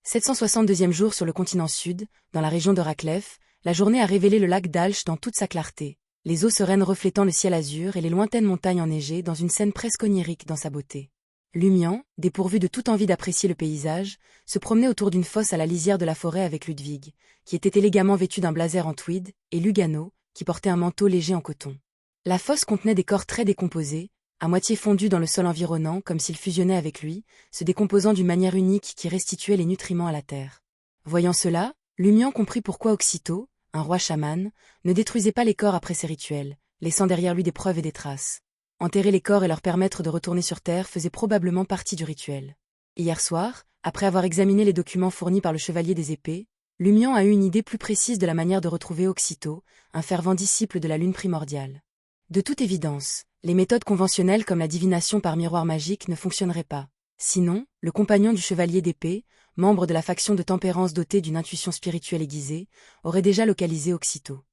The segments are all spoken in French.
762e jour sur le continent sud, dans la région de Raklev, la journée a révélé le lac d'Alch dans toute sa clarté, les eaux sereines reflétant le ciel azur et les lointaines montagnes enneigées dans une scène presque onirique dans sa beauté. Lumian, dépourvu de toute envie d'apprécier le paysage, se promenait autour d'une fosse à la lisière de la forêt avec Ludwig, qui était élégamment vêtu d'un blazer en tweed, et Lugano, qui portait un manteau léger en coton. La fosse contenait des corps très décomposés, à moitié fondus dans le sol environnant comme s'ils fusionnaient avec lui, se décomposant d'une manière unique qui restituait les nutriments à la terre. Voyant cela, Lumian comprit pourquoi Oxito, un roi chaman, ne détruisait pas les corps après ses rituels, laissant derrière lui des preuves et des traces. Enterrer les corps et leur permettre de retourner sur Terre faisait probablement partie du rituel. Hier soir, après avoir examiné les documents fournis par le chevalier des épées, Lumian a eu une idée plus précise de la manière de retrouver Oxito, un fervent disciple de la lune primordiale. De toute évidence, les méthodes conventionnelles comme la divination par miroir magique ne fonctionneraient pas. Sinon, le compagnon du chevalier d'épée, membre de la faction de tempérance dotée d'une intuition spirituelle aiguisée, aurait déjà localisé Oxito.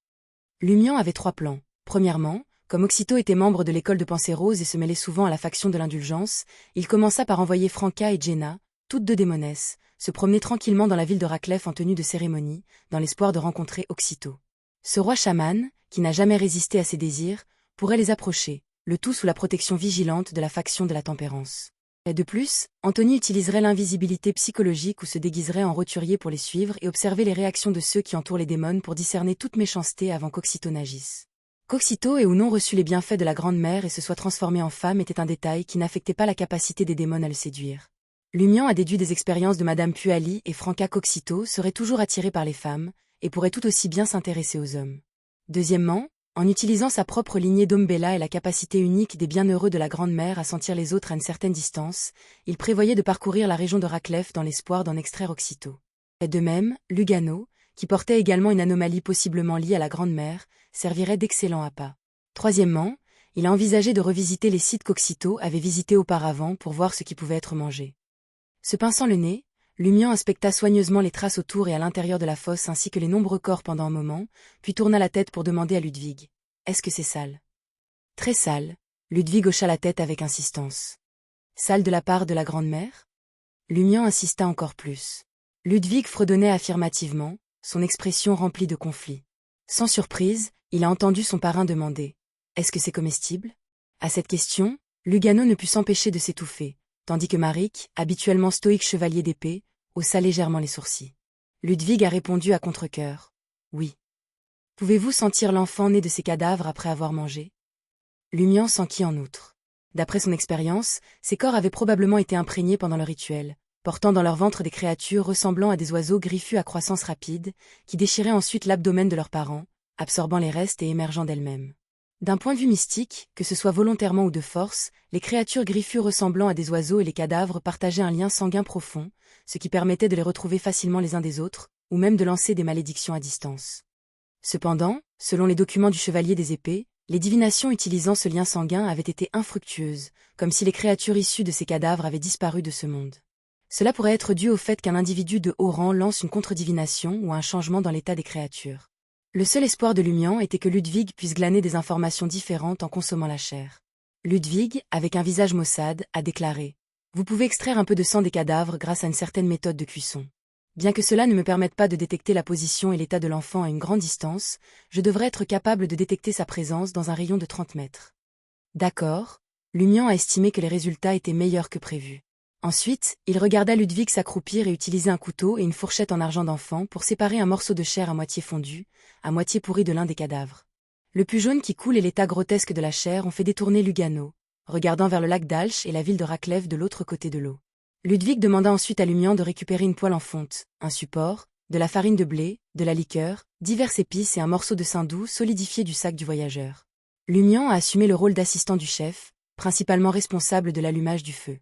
Lumian avait 3 plans. Premièrement, comme Oxito était membre de l'école de pensée rose et se mêlait souvent à la faction de l'indulgence, il commença par envoyer Franca et Jenna, toutes 2 démonesses, se promener tranquillement dans la ville de Raklev en tenue de cérémonie, dans l'espoir de rencontrer Oxito. Ce roi chaman, qui n'a jamais résisté à ses désirs, pourrait les approcher, le tout sous la protection vigilante de la faction de la tempérance. Et de plus, Anthony utiliserait l'invisibilité psychologique ou se déguiserait en roturier pour les suivre et observer les réactions de ceux qui entourent les démons pour discerner toute méchanceté avant qu'Oxito n'agisse. Qu'Oxito ait ou non reçu les bienfaits de la Grande Mère et se soit transformé en femme était un détail qui n'affectait pas la capacité des démons à le séduire. Lumian a déduit des expériences de Madame Puali et Franca qu'Oxito serait toujours attiré par les femmes, et pourrait tout aussi bien s'intéresser aux hommes. Deuxièmement, en utilisant sa propre lignée d'Ombella et la capacité unique des bienheureux de la Grande Mère à sentir les autres à une certaine distance, il prévoyait de parcourir la région de Raklev dans l'espoir d'en extraire Oxito. Et de même, Lugano, qui portait également une anomalie possiblement liée à la Grande Mère, servirait d'excellent appât. Troisièmement, il a envisagé de revisiter les sites qu'Oxito avait visités auparavant pour voir ce qui pouvait être mangé. Se pinçant le nez, Lumian inspecta soigneusement les traces autour et à l'intérieur de la fosse ainsi que les nombreux corps pendant un moment, puis tourna la tête pour demander à Ludwig. « Est-ce que c'est sale ?» « Très sale. » Ludwig hocha la tête avec insistance. « Sale de la part de la Grande-Mère ?» Lumian insista encore plus. Ludwig fredonnait affirmativement, son expression remplie de conflit. Sans surprise, il a entendu son parrain demander. « Est-ce que c'est comestible ?» À cette question, Lugano ne put s'empêcher de s'étouffer, tandis que Marik, habituellement stoïque chevalier d'épée, haussa légèrement les sourcils. Ludwig a répondu à contre-cœur. « Oui. » « Pouvez-vous sentir l'enfant né de ces cadavres après avoir mangé ?» Lumian s'enquit en outre. D'après son expérience, ces corps avaient probablement été imprégnés pendant le rituel, portant dans leur ventre des créatures ressemblant à des oiseaux griffus à croissance rapide, qui déchiraient ensuite l'abdomen de leurs parents, absorbant les restes et émergeant d'elles-mêmes. D'un point de vue mystique, que ce soit volontairement ou de force, les créatures griffues ressemblant à des oiseaux et les cadavres partageaient un lien sanguin profond, ce qui permettait de les retrouver facilement les uns des autres, ou même de lancer des malédictions à distance. Cependant, selon les documents du chevalier des épées, les divinations utilisant ce lien sanguin avaient été infructueuses, comme si les créatures issues de ces cadavres avaient disparu de ce monde. Cela pourrait être dû au fait qu'un individu de haut rang lance une contre-divination ou un changement dans l'état des créatures. Le seul espoir de Lumian était que Ludwig puisse glaner des informations différentes en consommant la chair. Ludwig, avec un visage maussade, a déclaré « Vous pouvez extraire un peu de sang des cadavres grâce à une certaine méthode de cuisson. Bien que cela ne me permette pas de détecter la position et l'état de l'enfant à une grande distance, je devrais être capable de détecter sa présence dans un rayon de 30 mètres. » D'accord, Lumian a estimé que les résultats étaient meilleurs que prévu. Ensuite, il regarda Ludwig s'accroupir et utiliser un couteau et une fourchette en argent d'enfant pour séparer un morceau de chair à moitié fondu, à moitié pourri de l'un des cadavres. Le pus jaune qui coule et l'état grotesque de la chair ont fait détourner Lugano, regardant vers le lac d'Alch et la ville de Raklev de l'autre côté de l'eau. Ludwig demanda ensuite à Lumian de récupérer une poêle en fonte, un support, de la farine de blé, de la liqueur, diverses épices et un morceau de saindoux solidifié du sac du voyageur. Lumian a assumé le rôle d'assistant du chef, principalement responsable de l'allumage du feu.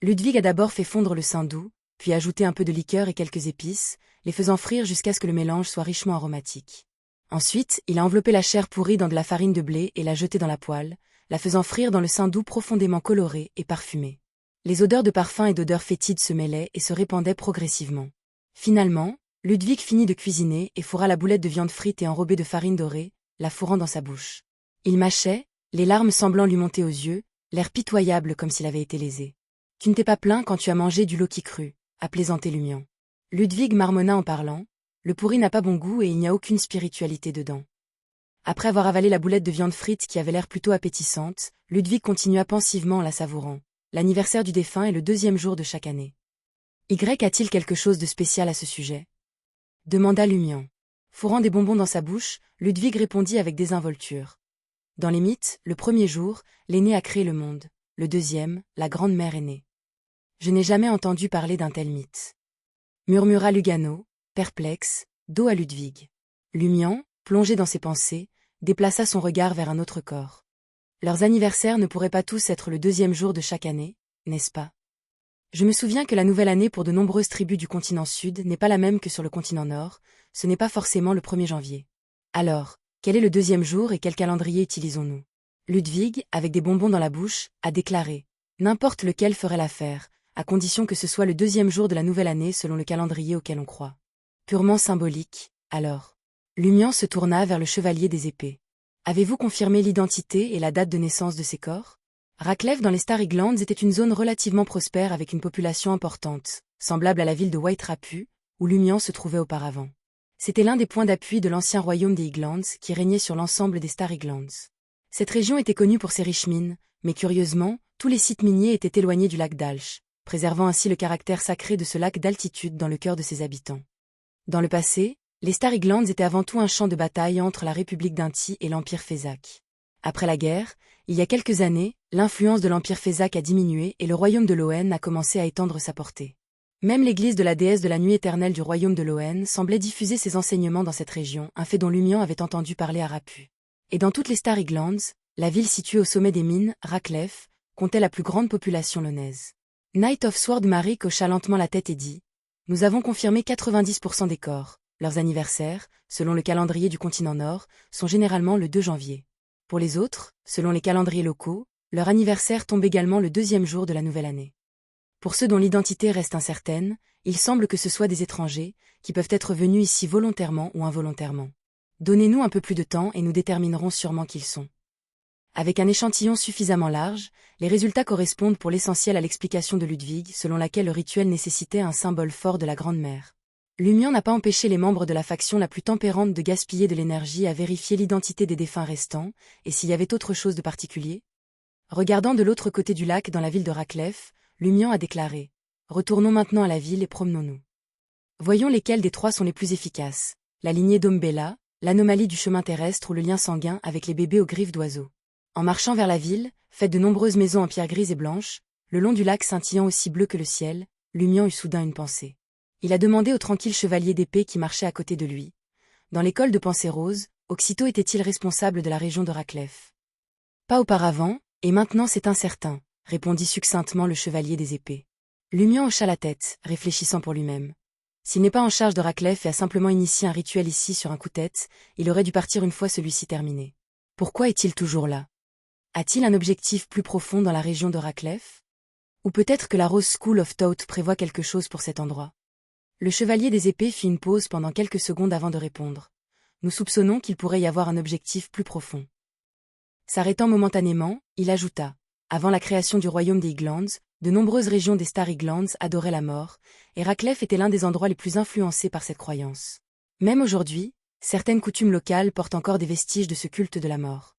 Ludwig a d'abord fait fondre le saindoux, puis ajouté un peu de liqueur et quelques épices, les faisant frire jusqu'à ce que le mélange soit richement aromatique. Ensuite, il a enveloppé la chair pourrie dans de la farine de blé et l'a jetée dans la poêle, la faisant frire dans le saindoux profondément coloré et parfumé. Les odeurs de parfum et d'odeurs fétides se mêlaient et se répandaient progressivement. Finalement, Ludwig finit de cuisiner et fourra la boulette de viande frite et enrobée de farine dorée, la fourrant dans sa bouche. Il mâchait, les larmes semblant lui monter aux yeux, l'air pitoyable comme s'il avait été lésé. « Tu ne t'es pas plaint quand tu as mangé du Loki cru » a plaisanté Lumian. Ludwig marmonna en parlant. Le pourri n'a pas bon goût et il n'y a aucune spiritualité dedans. Après avoir avalé la boulette de viande frite qui avait l'air plutôt appétissante, Ludwig continua pensivement en la savourant. L'anniversaire du défunt est le 2e jour de chaque année. Y a-t-il quelque chose de spécial à ce sujet? Demanda Lumian. Fourrant des bonbons dans sa bouche, Ludwig répondit avec désinvolture. Dans les mythes, le 1er jour, l'aîné a créé le monde. Le 2e, la grande-mère est née. Je n'ai jamais entendu parler d'un tel mythe. Murmura Lugano, perplexe, dos à Ludwig. Lumian, plongé dans ses pensées, déplaça son regard vers un autre corps. Leurs anniversaires ne pourraient pas tous être le 2e jour de chaque année, n'est-ce pas? Je me souviens que la nouvelle année pour de nombreuses tribus du continent sud n'est pas la même que sur le continent nord, ce n'est pas forcément le 1er janvier. Alors, quel est le 2e jour et quel calendrier utilisons-nous? Ludwig, avec des bonbons dans la bouche, a déclaré. N'importe lequel ferait l'affaire, à condition que ce soit le 2e jour de la nouvelle année selon le calendrier auquel on croit. Purement symbolique, alors. Lumian se tourna vers le chevalier des épées. Avez-vous confirmé l'identité et la date de naissance de ces corps? Raclef dans les Starry-Glands était une zone relativement prospère avec une population importante, semblable à la ville de White Rapu, où Lumian se trouvait auparavant. C'était l'un des points d'appui de l'ancien royaume des Highlands qui régnait sur l'ensemble des Starry-Glands. Cette région était connue pour ses riches mines, mais curieusement, tous les sites miniers étaient éloignés du lac d'Alch, préservant ainsi le caractère sacré de ce lac d'altitude dans le cœur de ses habitants. Dans le passé, les Starry-Glands étaient avant tout un champ de bataille entre la République d'Inti et l'Empire Fézac. Après la guerre, il y a quelques années, l'influence de l'Empire Fézac a diminué et le royaume de Loen a commencé à étendre sa portée. Même l'église de la déesse de la nuit éternelle du royaume de Loen semblait diffuser ses enseignements dans cette région, un fait dont Lumian avait entendu parler à Rapu. Et dans toutes les Starry-Glands, la ville située au sommet des mines, Raclef, comptait la plus grande population lonaise. Knight of Sword Marik hocha lentement la tête et dit « Nous avons confirmé 90% des corps. Leurs anniversaires, selon le calendrier du continent nord, sont généralement le 2 janvier. Pour les autres, selon les calendriers locaux, leur anniversaire tombe également le 2e jour de la nouvelle année. Pour ceux dont l'identité reste incertaine, il semble que ce soient des étrangers, qui peuvent être venus ici volontairement ou involontairement. Donnez-nous un peu plus de temps et nous déterminerons sûrement qui ils sont. » Avec un échantillon suffisamment large, les résultats correspondent pour l'essentiel à l'explication de Ludwig selon laquelle le rituel nécessitait un symbole fort de la Grande-Mère. Lumian n'a pas empêché les membres de la faction la plus tempérante de gaspiller de l'énergie à vérifier l'identité des défunts restants, et s'il y avait autre chose de particulier. Regardant de l'autre côté du lac dans la ville de Raclef, Lumian a déclaré « Retournons maintenant à la ville et promenons-nous. Voyons lesquels des 3 sont les plus efficaces, la lignée d'Ombella, l'anomalie du chemin terrestre ou le lien sanguin avec les bébés aux griffes d'oiseaux. » En marchant vers la ville, faite de nombreuses maisons en pierre grise et blanche, le long du lac scintillant aussi bleu que le ciel, Lumian eut soudain une pensée. Il a demandé au tranquille chevalier d'épée qui marchait à côté de lui. Dans l'école de pensée rose, Oxito était-il responsable de la région de Raclef? Pas auparavant, et maintenant c'est incertain, répondit succinctement le chevalier des épées. Lumian hocha la tête, réfléchissant pour lui-même. S'il n'est pas en charge de Raclef et a simplement initié un rituel ici sur un coup de tête, il aurait dû partir une fois celui-ci terminé. Pourquoi est-il toujours là? A-t-il un objectif plus profond dans la région de Raclef? Ou peut-être que la Rose School of Thought prévoit quelque chose pour cet endroit? Le chevalier des épées fit une pause pendant quelques secondes avant de répondre. Nous soupçonnons qu'il pourrait y avoir un objectif plus profond. S'arrêtant momentanément, il ajouta. Avant la création du royaume des Highlands, de nombreuses régions des Starry-Glands adoraient la mort, et Raclef était l'un des endroits les plus influencés par cette croyance. Même aujourd'hui, certaines coutumes locales portent encore des vestiges de ce culte de la mort.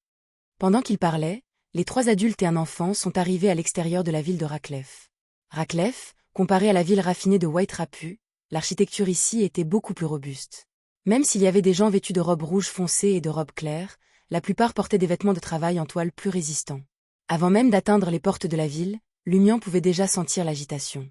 Pendant qu'il parlait, les 3 adultes et un enfant sont arrivés à l'extérieur de la ville de Raclef. Raclef, comparé à la ville raffinée de White Rapu, l'architecture ici était beaucoup plus robuste. Même s'il y avait des gens vêtus de robes rouges foncées et de robes claires, la plupart portaient des vêtements de travail en toile plus résistants. Avant même d'atteindre les portes de la ville, Lumian pouvait déjà sentir l'agitation.